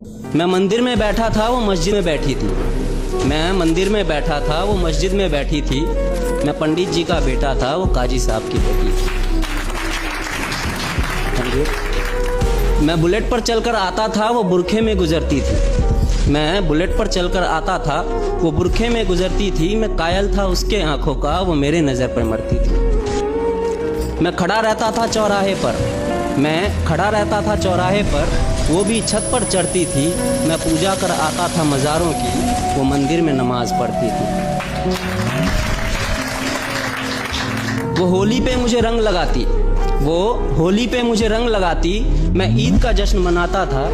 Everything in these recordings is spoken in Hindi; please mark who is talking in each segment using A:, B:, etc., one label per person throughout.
A: मैं मंदिर में बैठा था, वो मस्जिद में बैठी थी। मैं मंदिर में बैठा था, वो मस्जिद में बैठी थी। मैं पंडित जी का बेटा था, वो काजी साहब की बेटी थी। मैं बुलेट पर चलकर आता था, वो बुरखे में गुजरती थी। मैं बुलेट पर चलकर आता था, वो बुरखे में गुजरती थी। मैं कायल था उसके आंखों का, वो मेरे नज़र पर मरती थी। मैं खड़ा रहता था चौराहे पर, मैं खड़ा रहता था चौराहे पर, वो भी छत पर चढ़ती थी। मैं पूजा कर आता था मज़ारों की, वो मंदिर में नमाज पढ़ती थी। वो होली पे मुझे रंग लगाती, वो होली पे मुझे रंग लगाती। मैं ईद का जश्न मनाता था,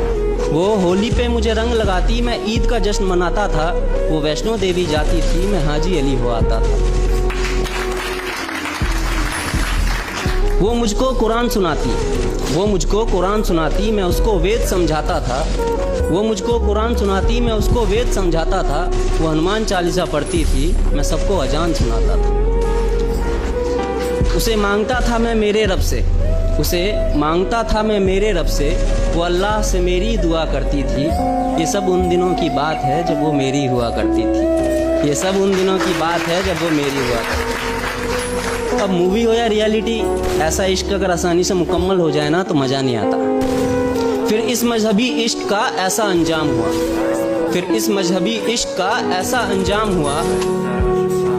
A: वो होली पे मुझे रंग लगाती। मैं ईद का जश्न मनाता था। वो वैष्णो देवी जाती थी, मैं हाजी अली हो आता था। वो मुझको कुरान सुनाती, वो मुझको कुरान सुनाती। मैं उसको वेद समझाता था। वो मुझको कुरान सुनाती, मैं उसको वेद समझाता था। वो हनुमान चालीसा पढ़ती थी, मैं सबको अजान सुनाता था। उसे मांगता था मैं मेरे रब से, उसे मांगता था मैं मेरे रब से। वो अल्लाह से मेरी दुआ करती थी। ये सब उन दिनों की बात है जब वो मेरी हुआ करती थी। ये सब उन दिनों की बात है जब वो मेरी हुआ करती थी। अब मूवी हो या रियलिटी, ऐसा इश्क अगर आसानी से मुकम्मल हो जाए ना तो मज़ा नहीं आता। फिर इस मजहबी इश्क का ऐसा अंजाम हुआ, फिर इस मजहबी इश्क का ऐसा अंजाम हुआ।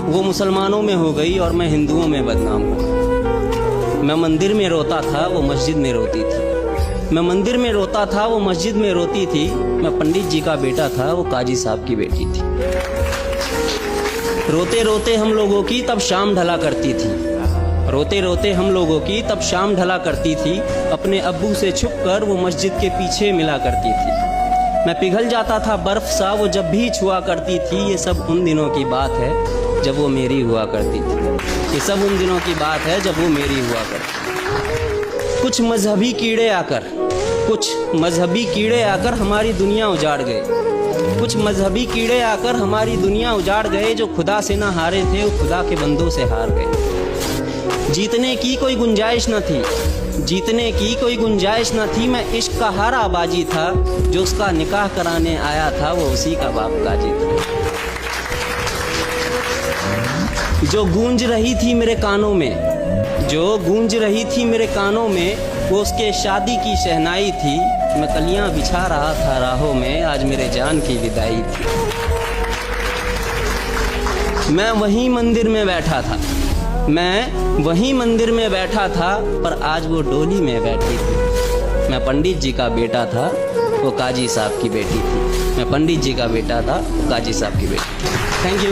A: वो मुसलमानों में हो गई और मैं हिंदुओं में बदनाम हुआ। मैं मंदिर में रोता था, वो मस्जिद में रोती थी। मैं मंदिर में रोता था, वो मस्जिद में रोती थी। मैं पंडित जी का बेटा था, वो काजी साहब की बेटी थी। रोते रोते हम लोगों की तब शाम ढला करती थी, रोते रोते हम लोगों की तब शाम ढला करती थी। अपने अब्बू से छुपकर वो मस्जिद के पीछे मिला करती थी। मैं पिघल जाता था बर्फ सा, वो जब भी छुआ करती थी। ये सब उन दिनों की बात है जब वो मेरी हुआ करती थी। ये सब उन दिनों की बात है जब वो मेरी हुआ करती थी। कुछ मजहबी कीड़े आकर, कुछ मजहबी कीड़े आकर हमारी दुनिया उजाड़ गए। कुछ मजहबी कीड़े आकर हमारी दुनिया उजाड़ गए। जो खुदा से ना हारे थे, वो खुदा के बंदों से हार गए। जीतने की कोई गुंजाइश न थी, जीतने की कोई गुंजाइश न थी। मैं इश्क का हारा बाजी था, जो उसका निकाह कराने आया था, वो उसी का बाप काजी था। जो गूंज रही थी मेरे कानों में, जो गूंज रही थी मेरे कानों में, वो उसके शादी की शहनाई थी। मैं कलियां बिछा रहा था राहों में, आज मेरे जान की विदाई थी। मैं वहीं मंदिर में बैठा था, मैं वहीं मंदिर में बैठा था, पर आज वो डोली में बैठी थी। मैं पंडित जी का बेटा था, वो काजी साहब की बेटी थी। मैं पंडित जी का बेटा था, वो काजी साहब की बेटी। Thank you.